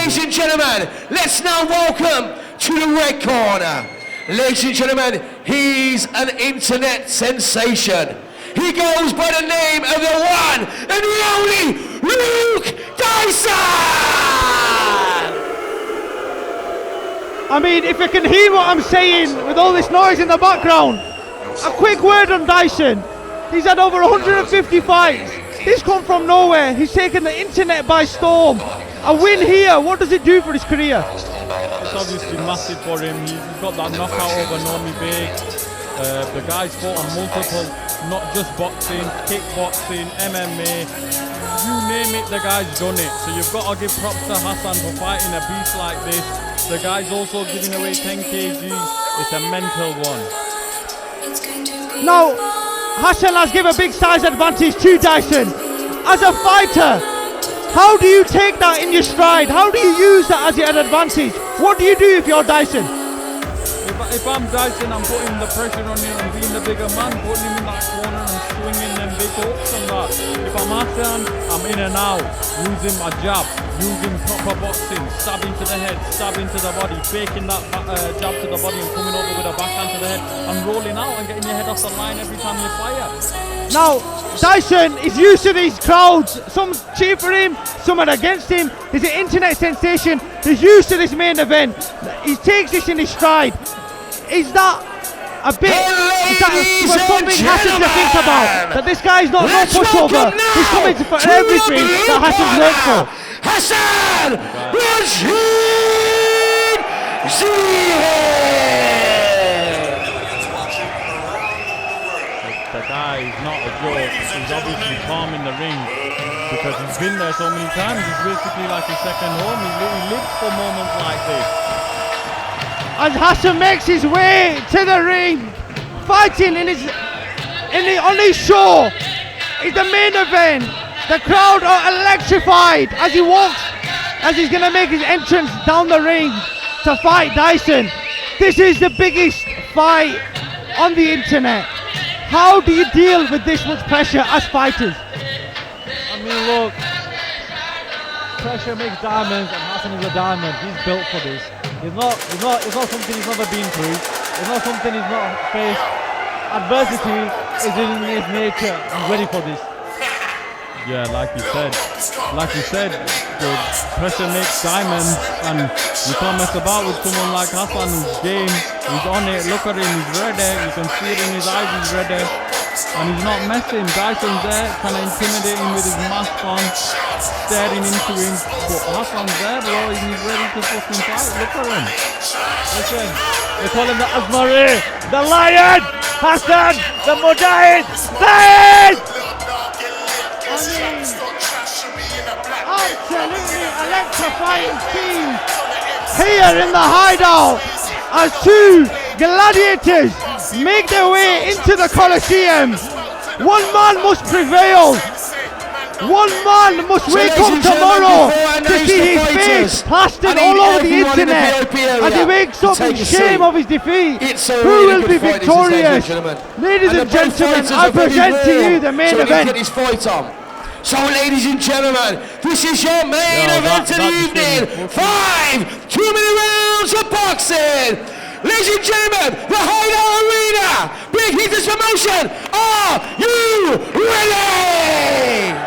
ladies and gentlemen, let's now welcome to the red corner. Ladies and gentlemen, he's an internet sensation. He goes by the name of the one and the only Luke Dyson! I mean, if you can hear what I'm saying with all this noise in the background, a quick word on Dyson. He's had over 150 fights. He's come from nowhere. He's taken the internet by storm. A win here, what does it do for his career? It's obviously massive for him. He's got that knockout over Normie Big. The guy's fought on multiple, not just boxing, kickboxing, MMA. You name it, the guy's done it. So you've got to give props to Hasan for fighting a beast like this. The guy's also giving away 10 kg. It's a mental one. Now, Hasan has given a big size advantage to Dyson. As a fighter, how do you take that in your stride? How do you use that as your advantage? What do you do if you're Dyson? If I'm Dyson, I'm putting the pressure on him and being the bigger man, putting him in that corner and swinging them big hooks and that. If I'm Hasan, I'm in and out, using my jab, using proper boxing, stabbing to the head, stabbing to the body, faking that jab to the body and coming over with a backhand to the head and rolling out and getting your head off the line every time you fire. Now, Dyson is used to these crowds. Some cheer for him, some are against him. He's an internet sensation. He's used to this main event. He takes this in his stride. Is that a bit, is that something Hasan to think about? That this guy's not no pushover. He's coming for everything that Hasan's learned for. Hasan Zahid! The guy is not a joke. He's obviously calm in the ring because he's been there so many times. He's basically like his second home. He lives for moments like this. As Hasan makes his way to the ring, fighting on his show, is the main event. The crowd are electrified as he walks, as he's gonna make his entrance down the ring to fight Dyson. This is the biggest fight on the internet. How do you deal with this much pressure as fighters? I mean, look, pressure makes diamonds, and Hasan is a diamond. He's built for this. It's not something he's never been through. It's not something he's not faced. Adversity is in his nature. He's ready for this. Yeah, like you said, the pressure makes diamonds, and you can't mess about with someone like Hasan who's game, he's on it, look at him, he's ready, you can see it in his eyes, he's ready, and he's not messing. Dyson's there, trying to intimidate him with his mask on, staring into him, but Hasan's there, bro, he's ready to fucking fight, look at him. Listen, they call him the Asmari, the Lion, Hasan, the Mujahid, Zahid! Absolutely electrifying scene here in the hideout as two gladiators make their way into the Colosseum. One man must prevail. One man must wake up tomorrow to see his face plastered all over the internet as he wakes up in shame of his defeat. Who will be victorious? Ladies and gentlemen, I present to you the main event. So, ladies and gentlemen, this is your main event of the evening. 5 2-minute rounds of boxing. Ladies and gentlemen, the Hideout Arena, Big Hitters Promotion. Are you ready?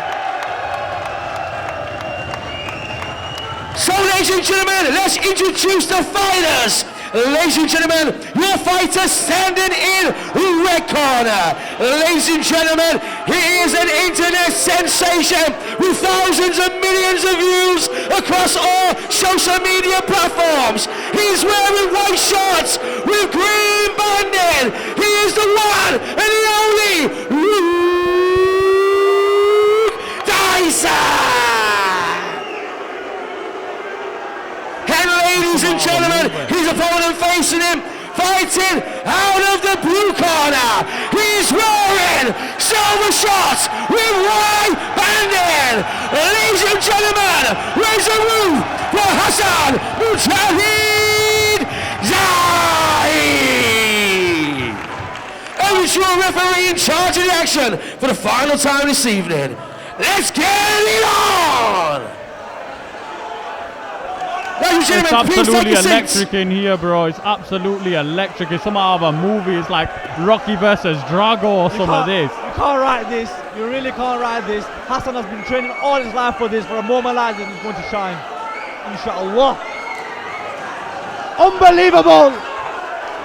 So, ladies and gentlemen, let's introduce the fighters. Ladies and gentlemen, your fighter standing in red corner. Ladies and gentlemen, he is an internet sensation with thousands of millions of views across all social media platforms. He's wearing white shorts with green banding. He is the one and the only Luke Dyson. And ladies and gentlemen, his opponent facing him, fighting out of the blue corner. He's wearing silver shorts with white banding. Ladies and gentlemen, raise the roof for Hasan Zahid. And it's your referee in charge of the action for the final time this evening. Let's get it on! Ladies and It's gentlemen, please take absolutely your seats. electric in here, bro. It's absolutely electric. It's some out of a movie. It's like Rocky versus Drago or some of this. You can't write this. You really can't write this. Hasan has been training all his life for this. For a moment like this, he's going to shine. Inshallah. Unbelievable.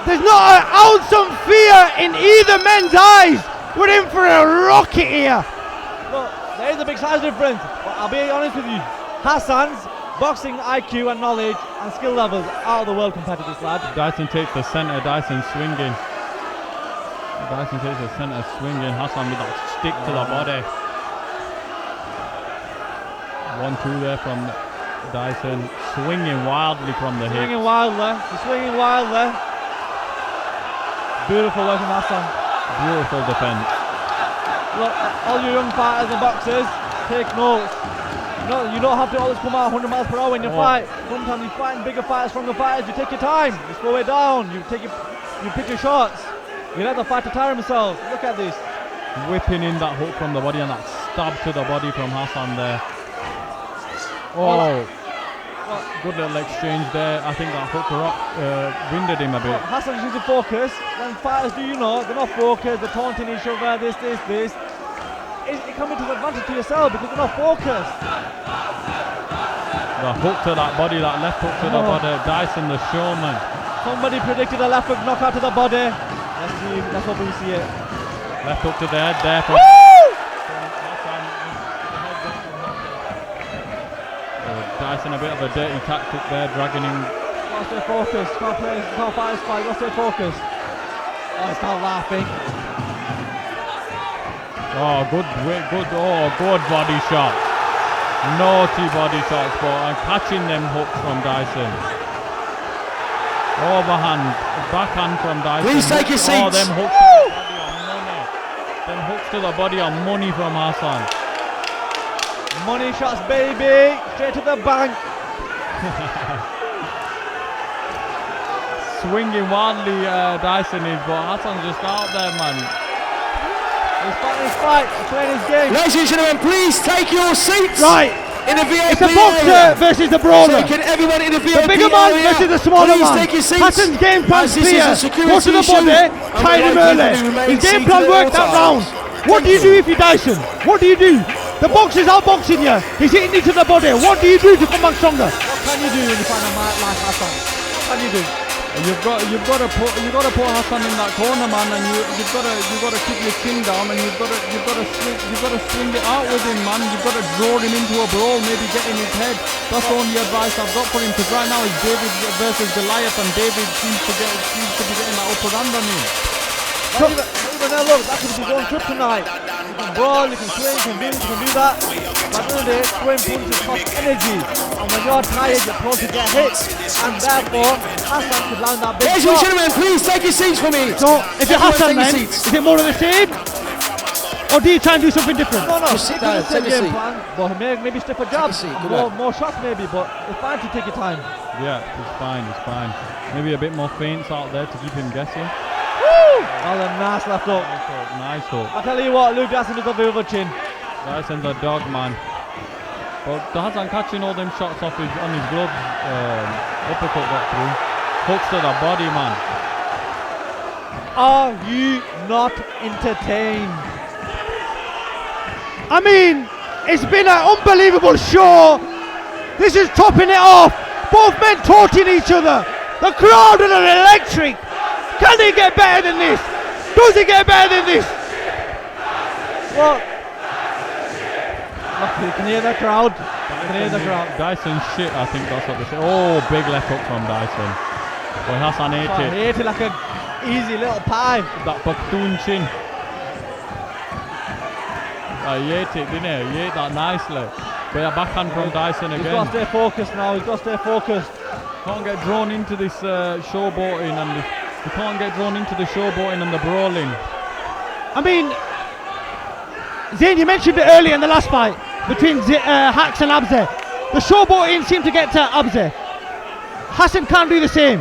There's not an ounce of fear in either men's eyes. We're in for a rocket here. Look, there is a big size difference. But I'll be honest with you. Hasan's boxing IQ and knowledge and skill levels out of the world compared to this lad. Dyson takes the centre. Dyson swinging. Dyson takes the centre, swinging. Hasan with that stick to the body. 1-2 there from Dyson. Swinging wildly from the hip. Swinging wildly. He's swinging wildly. Beautiful work from Hasan. Beautiful defence. Look, all you young fighters and boxers, take notes. No, you don't have to always come out 100 miles per hour when you fight. Sometimes you fight bigger fighters, stronger fighters. You take your time. You slow it down. You pick your shots. You let the fighter tire himself. Look at this. Whipping in that hook from the body and that stab to the body from Hasan there. Oh, good little exchange there. I think that hook winded him a bit. Hasan needs to focus. When fighters do, they're not focused. They're taunting each other. This. It can be to the advantage to yourself because they're not focused. The hook to that body, that left hook to the body. Dyson, the showman. Somebody predicted a left hook knockout to the body. Let's hope we see it. Left hook to the head there. From Dyson, a bit of a dirty tactic there, dragging him. Gotta stay focused. Can't fight his fight. Gotta stay focused. Oh, he's not laughing. Oh, good body shot. Naughty body shots, but I'm catching them hooks from Dyson. Overhand, backhand from Dyson. Please take your seats. Oh, them hooks to the body are money. Them hooks to the body are money from Hasan. Money shots, baby. Straight to the bank. Swinging wildly, Dyson is, but Hasan's just out there, man. He's fighting his fight. He's playing his game. Ladies and gentlemen, please take your seats. Right. In the VIP It's a boxer versus the brawler. Taking everyone in the VIP The bigger man area. versus the smaller Please man. take your seats. Hasan's game plan's As this clear. is a security Go to the issue, body, and tie him we'd like early. people to remain His game seated plan at worked all that round. times. What do you do if you're Dyson? What do you do? The boxer's outboxing you. He's hitting you to the body. What do you do to come back stronger? What can you do when you find a man like Hasan? What can you do? You've got to put Hasan in that corner, man, and you've got to keep your chin down, and you've got to swing it out with him, man. You've got to draw him into a brawl, maybe get in his head. That's the only advice I've got for him, because right now it's David versus Goliath, and David seems to be getting that upper hand on him. Even now, look, that could be his own trip tonight. You can brawl, you can swing, you can do this, you can do that. But at the end of the day, swing punches cost energy. And when you're tired, you're prone to get hit. And therefore, Hasan could land that big Ladies and shot. gentlemen, please take your seats for me. So, if you're Everyone Hasan, take your man, seats. is it more of the same? Or do you try and do something different? No, Just sit it's down, the same take a seat. game plan, but maybe stiffer jabs, seat, good luck. more shots maybe, but it's fine to take your time. Yeah, it's fine. Maybe a bit more feints out there to keep him guessing. Oh, a nice left hook. Nice hook. I tell you what, Luke Dyson is a bit of a chin. Dyson's a dog, man. But Hasan catching all them shots off on his gloves. Uppercut got through. Hooks to the body, man. Are you not entertained? I mean, it's been an unbelievable show. This is topping it off. Both men taunting each other. The crowd are electric. Can it get better than this? Does it get better than this? Well, look, you can hear the crowd. You can hear the crowd. Dyson shit, I think that's what they say. Oh, big left hook from Dyson. Well, Hasan ate I it. hate it like an easy little pie. That Pakhtun chin. He ate it, didn't he? He ate that nicely. But a backhand from Dyson He's again. got to stay focused now. He's got to stay focused. Can't get drawn into this showboating and you can't get drawn into the showboating and the brawling. I mean, Zayn, you mentioned it earlier in the last fight between Hacks and Abze. The showboating seemed to get to Abze. Hasan can't do the same.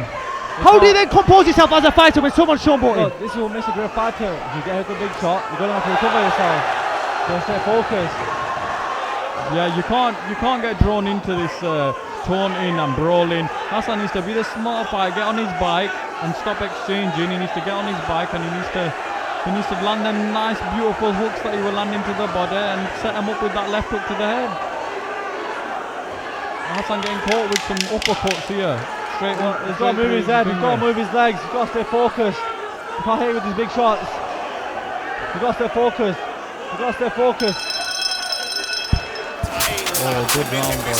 How do you then compose yourself as a fighter when someone's showboating? Look, this is what makes a great fighter. If you get a good big shot, you're going to have to recover yourself. Don't stay focused. Yeah, you can't get drawn into this taunting and brawling. Hasan needs to be the smart fight, get on his bike and stop exchanging. He needs to get on his bike and he needs to land them nice, beautiful hooks that he will land into the body and set him up with that left hook to the head. Hasan getting caught with some uppercuts here. Straight Well, he's got to move his head, he's got to move his legs, he's got to stay focused. He can't hit with his big shots. He's got to stay focused. He's got to stay focused. Oh, good round, boy.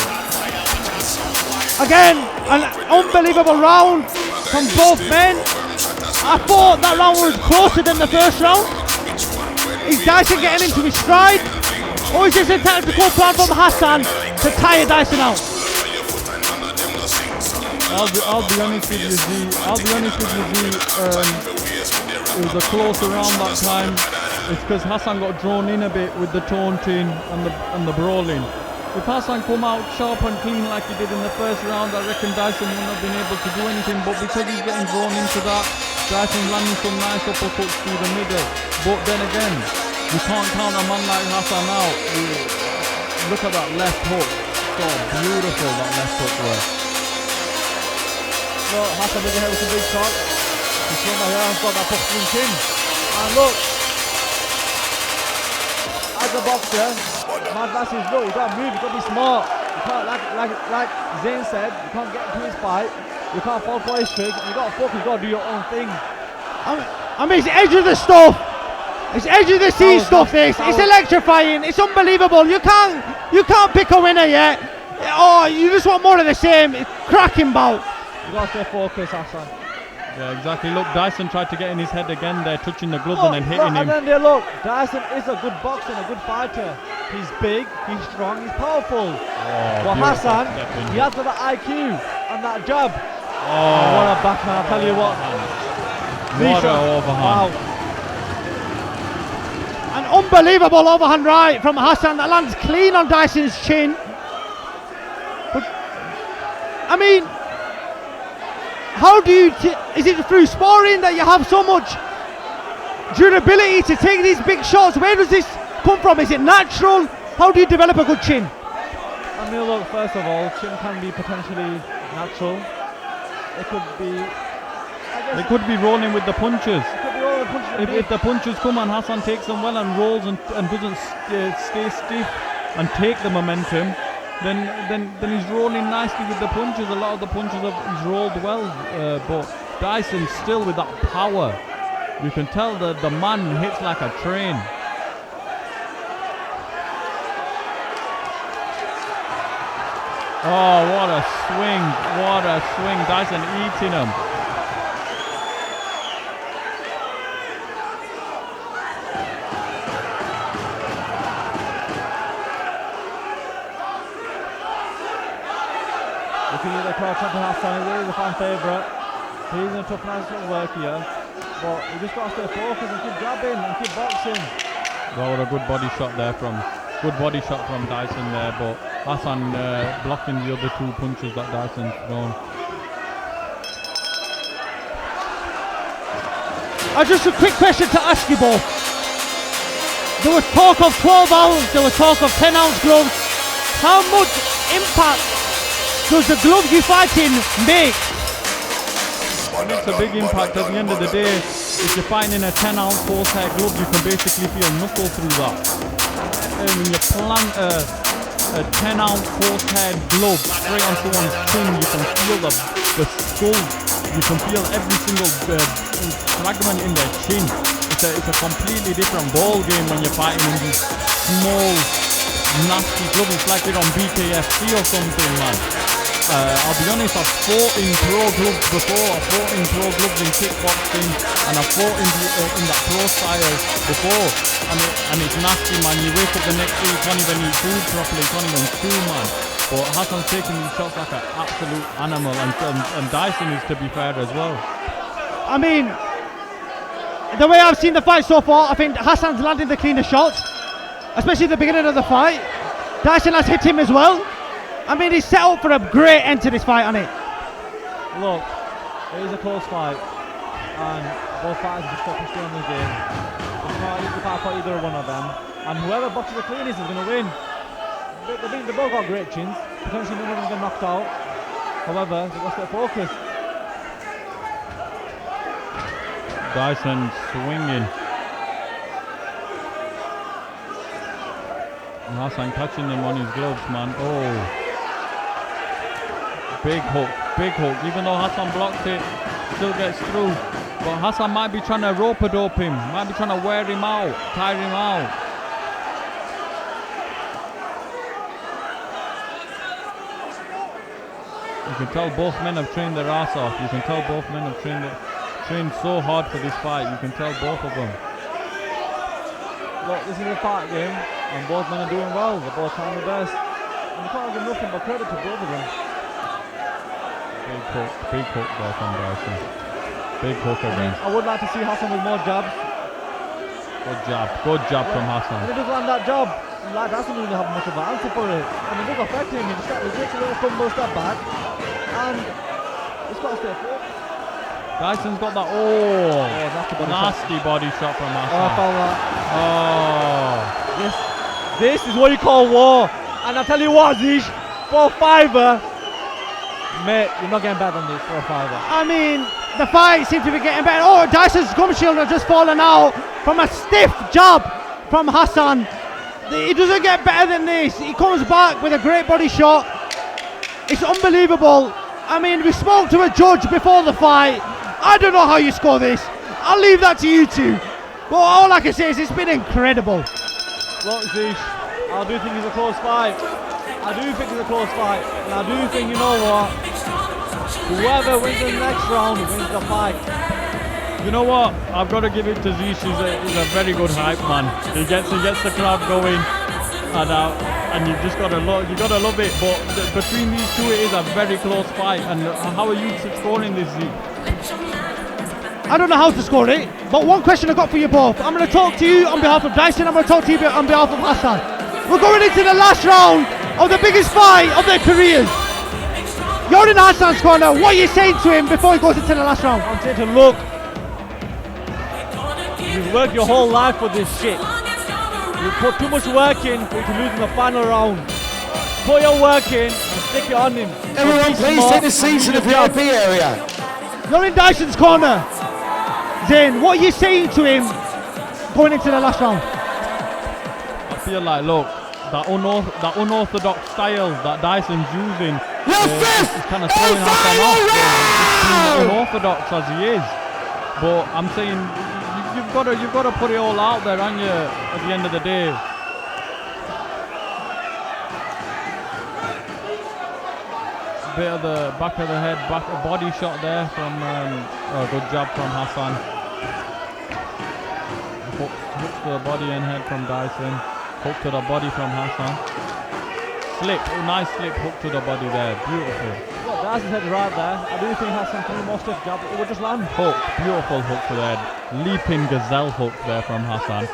Again, an unbelievable round from both men. I thought that round was closer than the first round. Is Dyson getting into his stride? Or is this a tactical plan from Hasan to tire Dyson out? I'll be honest with you, Z. It was a closer round that time. It's because Hasan got drawn in a bit with the taunting and the brawling. If Hasan come out sharp and clean like he did in the first round, I reckon Dyson wouldn't have been able to do anything. But because he's getting drawn into that, Dyson's landing some nice uppercuts through the middle. But then again, you can't count a man like Hasan out. Look at that left hook. So beautiful, that left hook was. Look, Hasan with the head with some big shots. He's thrown that here and got that boxing chin. And look, as a boxer, my advice is look, you got to move, you got to be smart. You can't, like Zayn said, you can't get into his fight. You can't fall for his trick. You got to focus, you got to do your own thing. I mean, it's edge of the stuff. It's edge of the seat stuff. This. It's electrifying. It's unbelievable. You can't pick a winner yet. Oh, you just want more of the same. It's cracking bout. You got to stay focused, Hasan. Yeah, exactly. Look, Dyson tried to get in his head again there, touching the gloves and then hitting him. And then they look, Dyson is a good boxer and a good fighter. He's big, he's strong, he's powerful. But Hasan, he has got that IQ and that jab. Oh, what a backhand, I'll tell you what. What an overhand. Wow. An unbelievable overhand right from Hasan that lands clean on Dyson's chin. But, I mean, how do you, is it through sparring that you have so much durability to take these big shots? Where does this come from? Is it natural? How do you develop a good chin? I mean, look, first of all, chin can be potentially natural. It could be, They could be rolling with the punches. it could be all the punches. If the punches come and Hasan takes them well and rolls and doesn't stay stiff and take the momentum, then he's rolling nicely with the punches. A lot of the punches he's rolled well, but Dyson still with that power. You can tell that the man hits like a train. Oh, what a swing, what a swing. Dyson eating him. Looking at the crowd trying to Hasan, he is a fan favourite. He's in a tough nice sort of work here. But you just got to stay focused and keep grabbing and keep boxing. Well, what a good body shot there from Dyson there, but Hasan blocking the other two punches that Dyson's thrown. Just a quick question to ask you both. There was talk of 12 ounce, there was talk of 10 ounce gloves. How much impact does the gloves you fight in make? It makes a big impact. At the end of the day, if you're fighting in a 10 ounce horsehair glove, you can basically feel knuckle through that. And when you plant a 10 ounce horsehair glove straight on someone's chin, you can feel the skull. You can feel every single fragment in their chin. It's a completely different ball game when you're fighting in these small, nasty gloves. It's like you're on BKFC or something, man. I'll be honest, I've fought in pro gloves before. I've fought in pro gloves in kickboxing, and I've fought in that pro style before. And it's nasty, man. You wake up the next day, you can't even eat food properly, you can't even chew, man. But Hasan's taking these shots like an absolute animal, and Dyson is, to be fair, as well. I mean, the way I've seen the fight so far, I think Hasan's landing the cleaner shots, especially at the beginning of the fight. Dyson has hit him as well. I mean, he's set up for a great end to this fight, hasn't it? Look, it is a close fight, and both fighters just focused on the game. You can't easily fight for either one of them, and whoever boxes the cleanest is going to win. They both got great chins. Potentially none of them get knocked out. However, they've got to stay focused. Dyson swinging. Hasan catching him on his gloves, man. Oh. Big hook, big hook. Even though Hasan blocked it, still gets through. But Hasan might be trying to rope-a-dope him. Might be trying to wear him out, tire him out. You can tell both men have trained their ass off. You can tell both men have trained so hard for this fight. You can tell both of them. Look, this is a fight game, and both men are doing well. They're both trying their best. And you can't give nothing but credit to both of them. Big hook there from Dyson. Big hook again. I would like to see Hasan with more jabs. Good jab from Hasan. When he does land that job, like doesn't really have much of an answer for it. And it does affect him. He just takes a little fumble step back, and he's got to stay focused. Dyson's got that, nasty body shot from Hasan. Oh, I felt that. Oh. This is what you call war. And I tell you what, Zish, for a fiver, mate, you're not getting better than this for a fiver. I mean, the fight seems to be getting better. Oh, Dyson's gum shield has just fallen out from a stiff jab from Hasan. He doesn't get better than this. He comes back with a great body shot. It's unbelievable. I mean, we spoke to a judge before the fight. I don't know how you score this. I'll leave that to you two. But all I can say is it's been incredible. Look, Zish, I do think it's a close fight. I do think it's a close fight. And I do think, you know what? Whoever wins the next round wins the fight. You know what? I've got to give it to Zish. He's a very good hype man. He gets the crowd going, and you've just got to love. You got to love it. But between these two, it is a very close fight. And how are you scoring this, Zish? I don't know how to score it, but one question I got for you both. I'm going to talk to you on behalf of Dyson. I'm going to talk to you on behalf of Hasan. We're going into the last round of the biggest fight of their careers. You're in Hasan's corner. What are you saying to him before he goes into the last round? I'm saying to look. You've worked your whole life for this shit. You put too much work in for you to lose in the final round. Put your work in and stick it on him. Everyone, please take the seats in the VIP area. You're in Dyson's corner. Zain, what are you saying to him going into the last round? I feel like, look, that unorthodox style that Dyson's using is kind of throwing Hasan off. Being unorthodox as he is, but I'm saying you've got to put it all out there, aren't you? At the end of the day. Bit of the back of the head, body shot there from a good jab from Hasan. Hook to the body and head from Dyson. Hook to the body from Hasan. Slip, nice slip hook to the body there, beautiful. Yeah, Dyson's head right there. I do think Hasan 3 more stiff jab, it would just land. Hook, beautiful hook to the head. Leaping gazelle hook there from Hasan.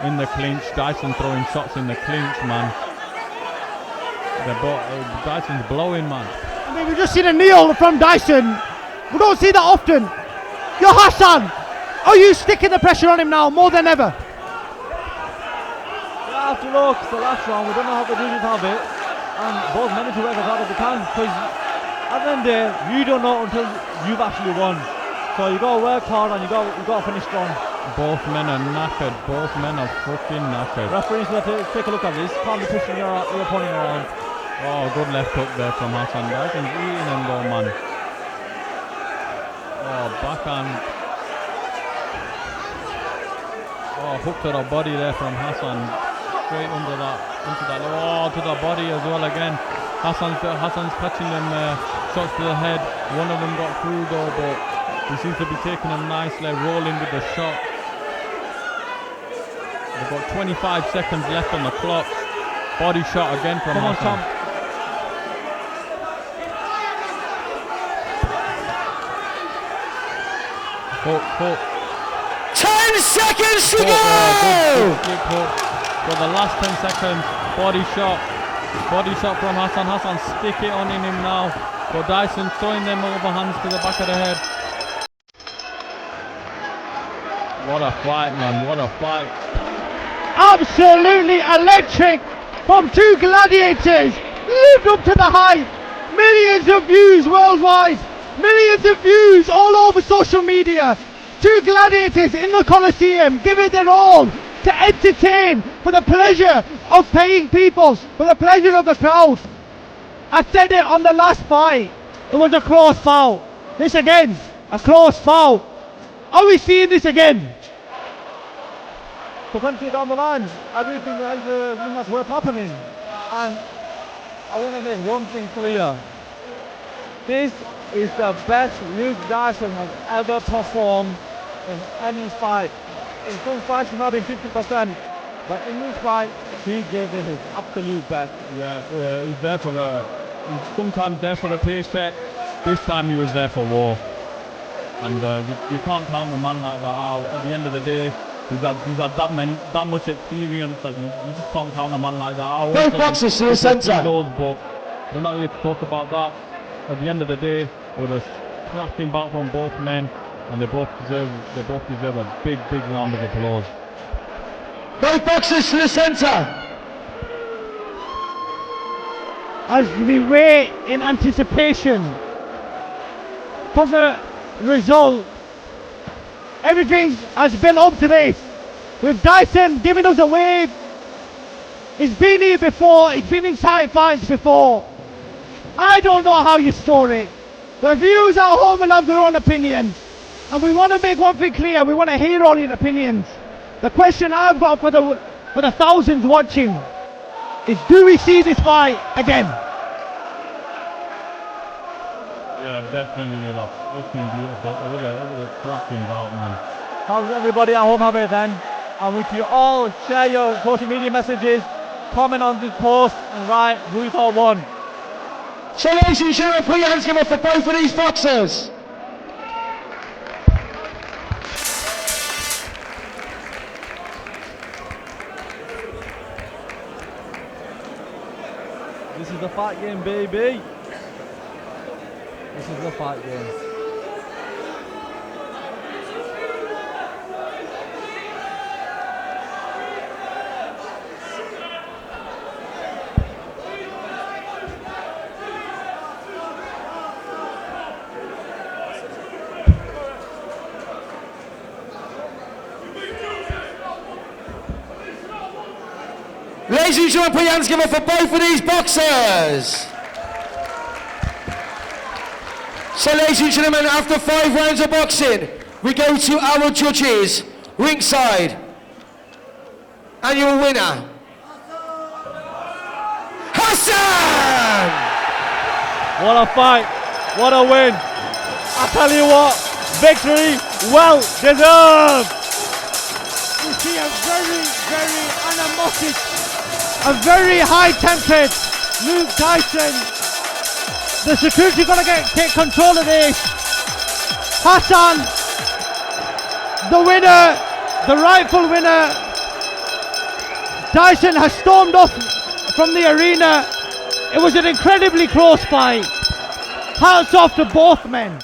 In the clinch, Dyson throwing shots in the clinch, man. Dyson's blowing, man. I mean, we've just seen a kneel from Dyson. We don't see that often. You're Hasan. Are you sticking the pressure on him now more than ever? You have to look, it's the last round. We don't know how the judges have it. And both men need to work as hard as they can. Because at the end of the day, you don't know until you've actually won. So you got to work hard and you got to finish strong. Both men are knackered. Both men are fucking knackered. Referees, take a look at this. Can't be pushing your opponent around. Oh, good left hook there from Hasan. Dyson's eating him though, man. Oh, backhand. Oh, hook to the body there from Hasan. Straight into that. Oh, to the body as well again. Hasan's catching them shots to the head. One of them got through though, but he seems to be taking them nicely, rolling with the shot. They've got 25 seconds left on the clock. Body shot again from Hasan. Hook. 10 seconds to go! Good slip hook. For the last 10 seconds, body shot from Hasan. Hasan stick it on in him now. But Dyson throwing them overhands to the back of the head. What a fight, man, what a fight. Absolutely electric from two gladiators lived up to the hype. Millions of views worldwide, millions of views all over social media. Two gladiators in the Colosseum giving their all to entertain for the pleasure of paying people, for the pleasure of the crowd. I said it on the last fight. It was a close foul. This again, a close foul. Are we seeing this again? To continue down the line, I do think that's worth happening. And I want to make one thing clear. This is the best Luke Dyson has ever performed in any fight. In some fights he might have been 50%, but in this fight he gave it his absolute best. Yeah, he's there for he's sometimes there for the paycheck. This time he was there for war. And you can't count a man like that out. At the end of the day, he's had that much experience that you just can't count a man like that out. Both boxers to the centre. But we're not here to talk about that. At the end of the day, it was a smashing back from both men, and they both deserve a big round of applause. Both boxers to the centre. As we wait in anticipation for the result, everything has built up to this. With Dyson giving us a wave. He's been here before, he's been in tight fights before. I don't know how you store it. The viewers at home will have their own opinions. And we want to make one thing clear, we want to hear all your opinions. The question I've got for the thousands watching is, do we see this fight again? Yeah, definitely not. Looking beautiful. Look at the cracking out, man. How's everybody at home having it then? And would you all share your social media messages, comment on this post, and write who thought won. So ladies and gentlemen, put your hands together for both of these boxers. This is the fight game, baby. This is the fight game. Ladies and gentlemen, put your hands together for both of these boxers. So ladies and gentlemen, after 5 rounds of boxing, we go to our judges, ringside. And your winner, Hasan! What a fight, what a win. I tell you what, victory well deserved. We see a very animated, a very high-tempered Luke Dyson. The security gonna take control of this. Hasan, the winner, the rightful winner. Dyson has stormed off from the arena. It was an incredibly close fight. Hats off to both men.